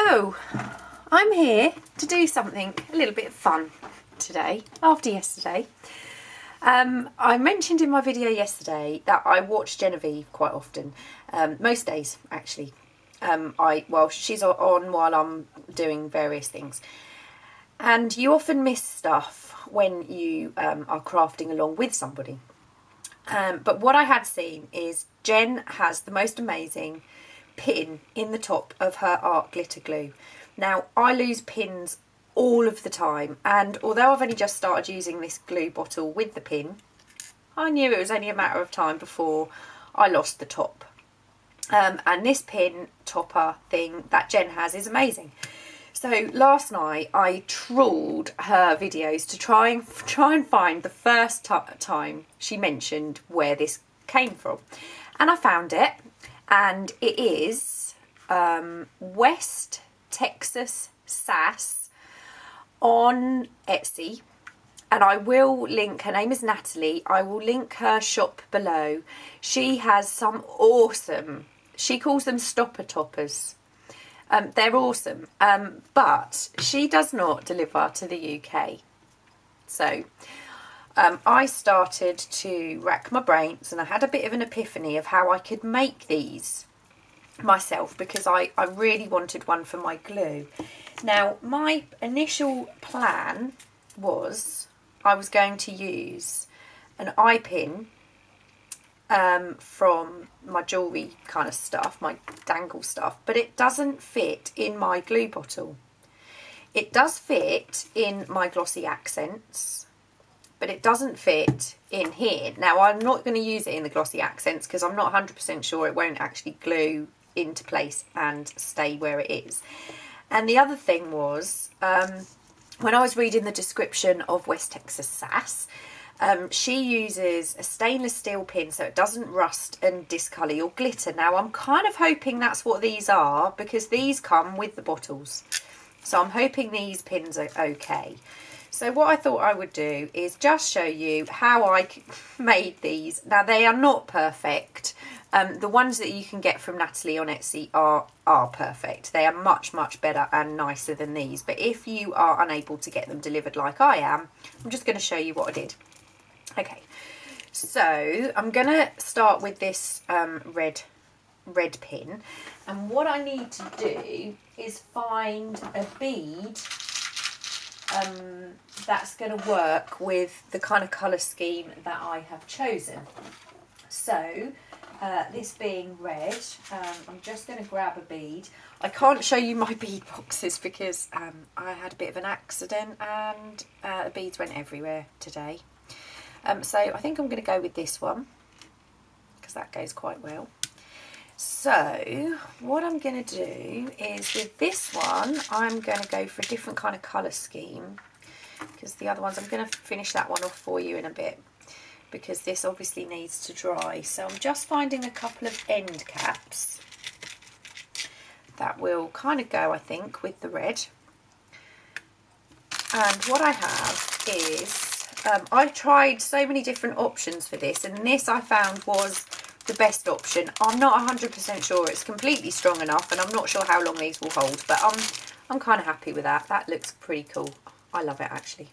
So, I'm here to do something a little bit fun today, after yesterday. I mentioned in my video yesterday that I watch Genevieve quite often, most days actually. Well, she's on while I'm doing various things. And you often miss stuff when you are crafting along with somebody. But what I had seen is Jen has the most amazing pin in the top of her art glitter glue. Now, I lose pins all of the time, and although I've only just started using this glue bottle with the pin, I knew it was only a matter of time before I lost the top. And this pin topper thing that Jen has is amazing. So last night I trawled her videos to try and find the first time she mentioned where this came from, and I found it, and it is West Texas Sass on Etsy, and I will link, her name is Natalie, I will link her shop below. She has some awesome, she calls them stopper toppers. They're awesome, but she does not deliver to the UK. So I started to rack my brains, and I had a bit of an epiphany of how I could make these myself, because I really wanted one for my glue. Now, my initial plan was I was going to use an eye pin from my jewellery kind of stuff, my Dangles stuff, but it doesn't fit in my glue bottle. It does fit in my glossy accents, but it doesn't fit in here. Now, I'm not going to use it in the glossy accents because I'm not 100% sure it won't actually glue into place and stay where it is. And the other thing was, when I was reading the description of West Texas Sass, she uses a stainless steel pin so it doesn't rust and discolour your glitter. Now, I'm kind of hoping that's what these are, because these come with the bottles. So I'm hoping these pins are okay. So what I thought I would do is just show you how I made these. Now, they are not perfect. The ones that you can get from Natalie on Etsy are perfect. They are much, much better and nicer than these. But if you are unable to get them delivered like I am, I'm just going to show you what I did. Okay, so I'm going to start with this red pin, and what I need to do is find a bead that's going to work with the kind of colour scheme that I have chosen. So this being red, I'm just going to grab a bead. I can't show you my bead boxes because I had a bit of an accident and the beads went everywhere today. So I think I'm going to go with this one because that goes quite well. So what I'm going to do is with this one, I'm going to go for a different kind of colour scheme, because the other ones, I'm going to finish that one off for you in a bit, because this obviously needs to dry. So I'm just finding a couple of end caps that will kind of go, I think, with the red. And what I have is, I tried so many different options for this, and this I found was the best option. I'm not 100% sure it's completely strong enough, and I'm not sure how long these will hold, but I'm kind of happy with that. That looks pretty cool. I love it, actually.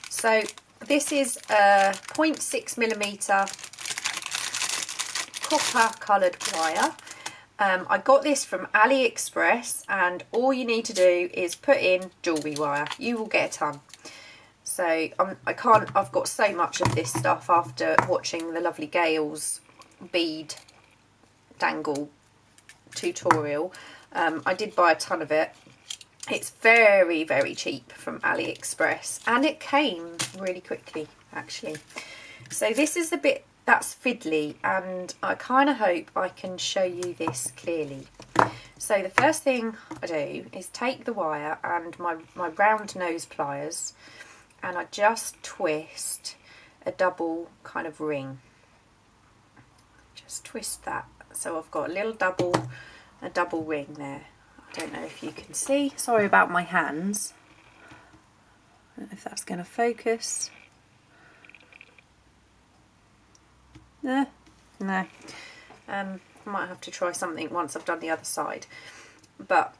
So this is a 0.6mm copper coloured wire. I got this from AliExpress, and all you need to do is put in jewellery wire. You will get a ton. So I've got so much of this stuff after watching the lovely Gail's bead dangle tutorial. I did buy a ton of it. It's very, very cheap from AliExpress, and it came really quickly, actually. So this is the bit that's fiddly, and I kind of hope I can show you this clearly. So the first thing I do is take the wire and my round nose pliers, and I just twist a double kind of ring. Just twist that. So I've got a little a double ring there. I don't know if you can see. Sorry about my hands. I don't know if that's going to focus. No. Might have to try something once I've done the other side. But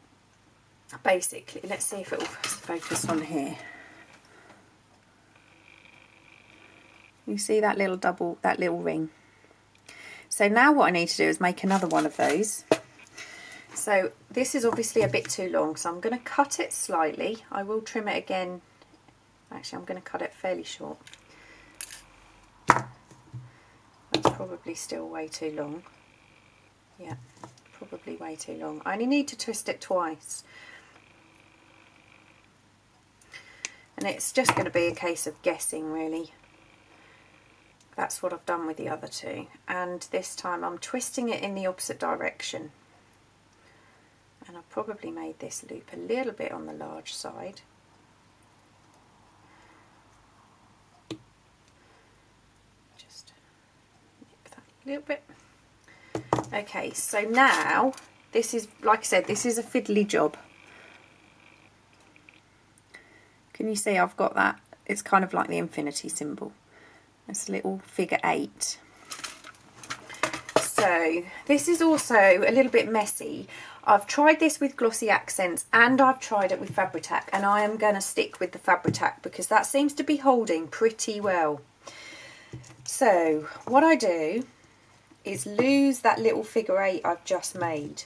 basically, let's see if it will focus on here. You see that little double, that little ring? So now what I need to do is make another one of those. So this is obviously a bit too long, so I'm going to cut it slightly. I will trim it again. Actually, I'm going to cut it fairly short. That's probably still way too long. Yeah, probably way too long. I only need to twist it twice. And it's just going to be a case of guessing, really. That's what I've done with the other two. And this time I'm twisting it in the opposite direction. And I've probably made this loop a little bit on the large side. Just nip that a little bit. Okay, so now this is, like I said, this is a fiddly job. Can you see I've got that? It's kind of like the infinity symbol. It's a little figure 8. So this is also a little bit messy. I've tried this with glossy accents and I've tried it with Fabri-Tac, and I am going to stick with the Fabri-Tac because that seems to be holding pretty well. So what I do is lose that little figure 8 I've just made.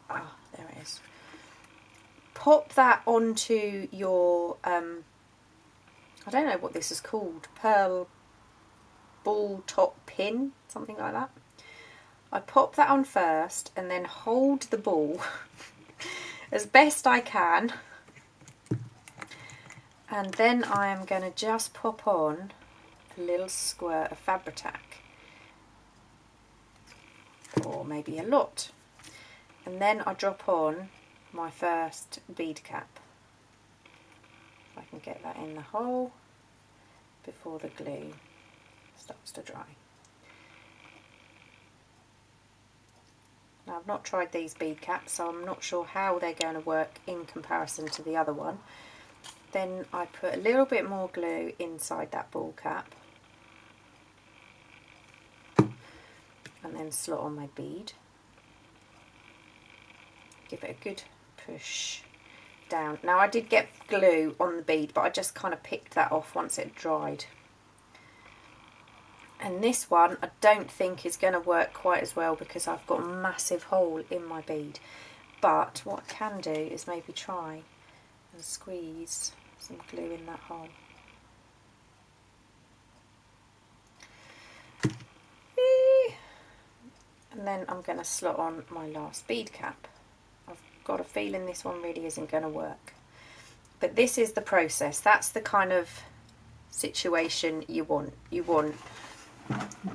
Ah, there it is. Pop that onto your, I don't know what this is called, pearl ball top pin, something like that. I pop that on first and then hold the ball as best I can, and then I am going to just pop on a little squirt of Fabri-Tac, or maybe a lot, and then I drop on my first bead cap. If I can get that in the hole before the glue starts to dry. Now I've not tried these bead caps, so I'm not sure how they're going to work in comparison to the other one. Then I put a little bit more glue inside that ball cap and then slot on my bead. Give it a good push down. Now I did get glue on the bead, but I just kind of picked that off once it dried. And this one I don't think is going to work quite as well because I've got a massive hole in my bead. But what I can do is maybe try and squeeze some glue in that hole. And then I'm going to slot on my last bead cap. I've got a feeling this one really isn't going to work. But this is the process. That's the kind of situation you want. You want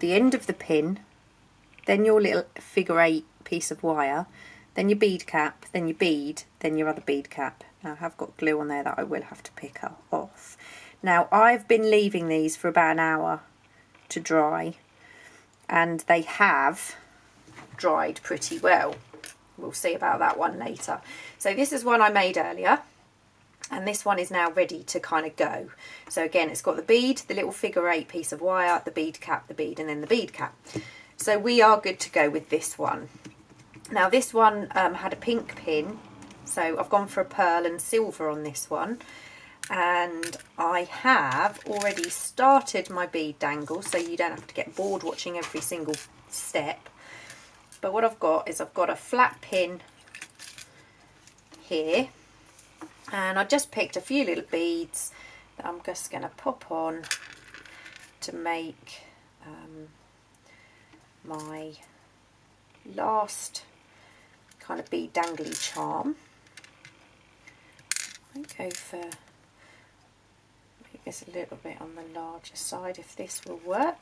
the end of the pin, then your little figure 8 piece of wire, then your bead cap, then your bead, then your other bead cap. Now I have got glue on there that I will have to pick off. Now I've been leaving these for about an hour to dry, and they have dried pretty well. We'll see about that one later. So this is one I made earlier, and this one is now ready to kind of go. So again, it's got the bead, the little figure 8 piece of wire, the bead cap, the bead, and then the bead cap. So we are good to go with this one. Now this one had a pink pin, so I've gone for a pearl and silver on this one. And I have already started my bead dangle, so you don't have to get bored watching every single step. But what I've got is I've got a flat pin here, and I just picked a few little beads that I'm just going to pop on to make my last kind of bead dangly charm. I go for, make this a little bit on the larger side if this will work.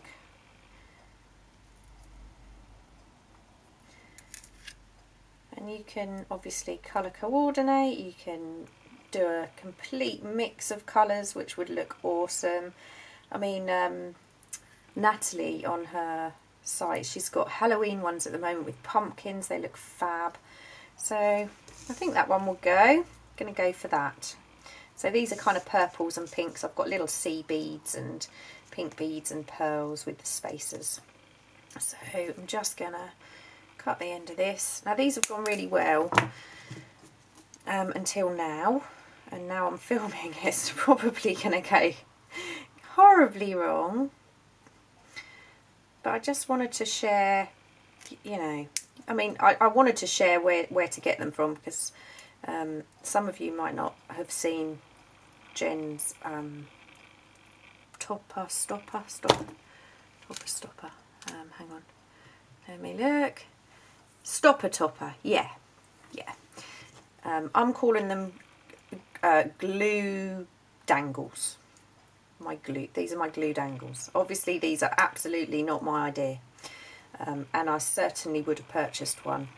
And you can obviously colour coordinate, you can do a complete mix of colours which would look awesome. I mean, Natalie on her site, she's got Halloween ones at the moment with pumpkins, they look fab. So I think that one will go. I'm going to go for that. So these are kind of purples and pinks. I've got little sea beads and pink beads and pearls with the spacers. So I'm just going to cut the end of this. Now these have gone really well. until now, and now I'm filming. It's probably going to go horribly wrong, but I just wanted to share, you know, I mean, I wanted to share where to get them from, because some of you might not have seen Jen's topper stopper. Hang on, let me look. Stopper topper, yeah. I'm calling them glue dangles. These are my glue dangles. Obviously, these are absolutely not my idea, and I certainly would have purchased one.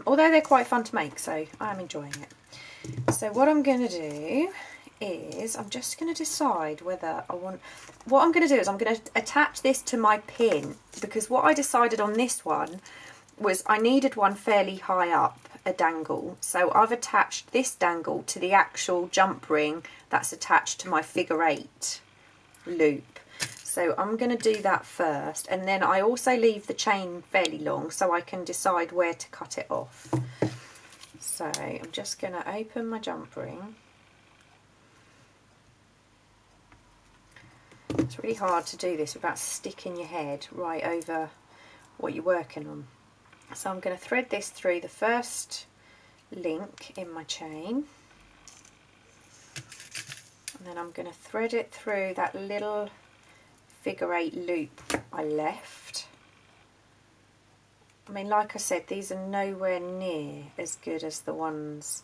Although they're quite fun to make, so I'm enjoying it. So what I'm going to do is I'm just going to decide whether I want... What I'm going to do is I'm going to attach this to my pin, because what I decided on this one was I needed one fairly high up, a dangle. So I've attached this dangle to the actual jump ring that's attached to my figure 8 loop. So I'm going to do that first, and then I also leave the chain fairly long so I can decide where to cut it off. So I'm just going to open my jump ring. It's really hard to do this without sticking your head right over what you're working on. So I'm going to thread this through the first link in my chain, and then I'm going to thread it through that little figure 8 loop I left. I mean, like I said, these are nowhere near as good as the ones.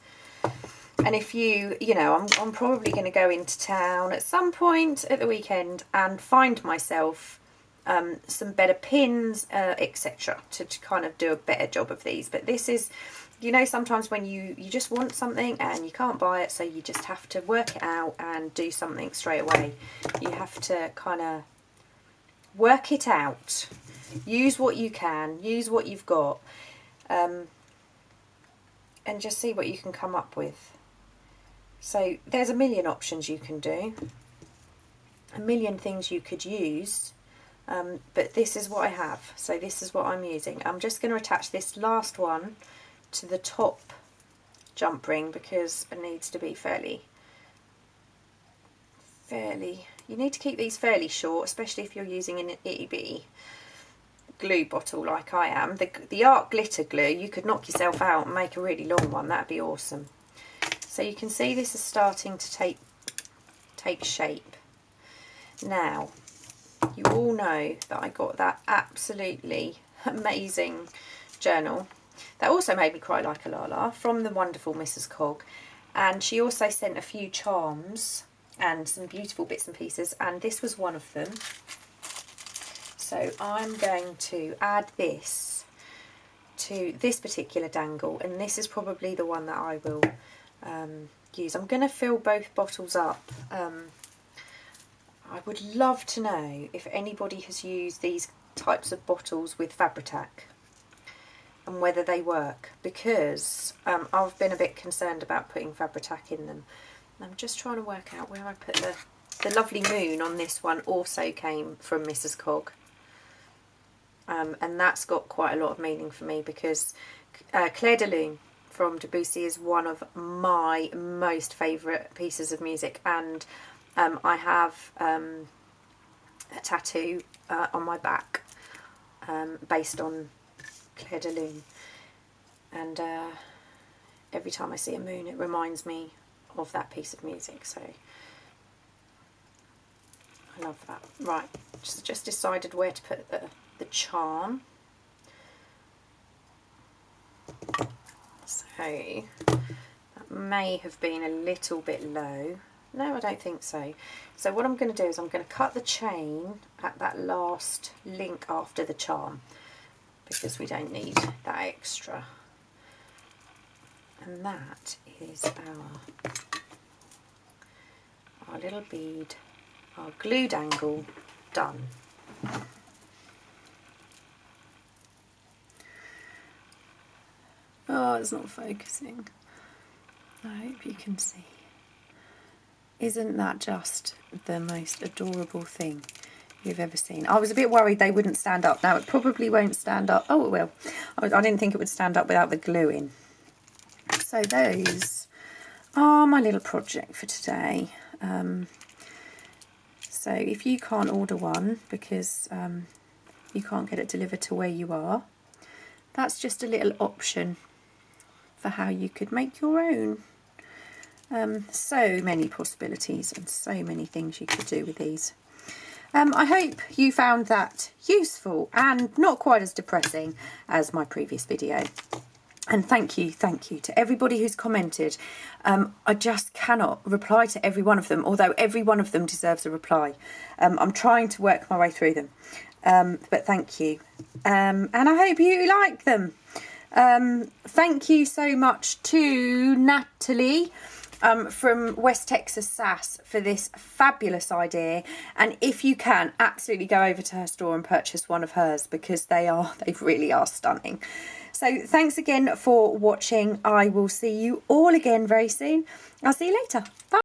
And if you know, I'm probably going to go into town at some point at the weekend and find myself some better pins, etc., to kind of do a better job of these. But this is, you know, sometimes when you just want something and you can't buy it, so you just have to work it out and do something straight away. You have to kind of work it out, use what you can, use what you've got, and just see what you can come up with. So there's a million options you can do, a million things you could use, but this is what I have, so this is what I'm using. I'm just going to attach this last one to the top jump ring because it needs to be fairly, you need to keep these fairly short, especially if you're using an itty bitty glue bottle like I am. The art glitter glue, you could knock yourself out and make a really long one, that'd be awesome. So you can see this is starting to take shape. Now, you all know that I got that absolutely amazing journal that also made me cry like a lala from the wonderful Mrs. Cog, and she also sent a few charms and some beautiful bits and pieces, and this was one of them. So I'm going to add this to this particular dangle, and this is probably the one that I will use. I'm going to fill both bottles up. I would love to know if anybody has used these types of bottles with Fabri-Tac and whether they work, because I've been a bit concerned about putting Fabri-Tac in them. I'm just trying to work out where I put the lovely moon on this one. Also came from Mrs. Cog, and that's got quite a lot of meaning for me, because Clair de Lune from Debussy is one of my most favourite pieces of music, and I have a tattoo on my back based on Clair de Lune, and every time I see a moon it reminds me of that piece of music, so I love that. Right, just decided where to put the charm. So that may have been a little bit low. No, I don't think so. So what I'm going to do is I'm going to cut the chain at that last link after the charm, because we don't need that extra. And that is our little bead, our glue dangle done. Oh, it's not focusing. I hope you can see. Isn't that just the most adorable thing you've ever seen? I was a bit worried they wouldn't stand up. Now, it probably won't stand up. Oh, it will. I didn't think it would stand up without the glue in. So those are my little project for today. So if you can't order one because you can't get it delivered to where you are, that's just a little option for how you could make your own. So many possibilities and so many things you could do with these. I hope you found that useful and not quite as depressing as my previous video. And thank you to everybody who's commented. I just cannot reply to every one of them, although every one of them deserves a reply. I'm trying to work my way through them, but thank you. And I hope you like them. Thank you so much to Natalie from West Texas Sass for this fabulous idea, and if you can, absolutely go over to her store and purchase one of hers, because they really are stunning. So thanks again for watching. I will see you all again very soon. I'll see you later. Bye.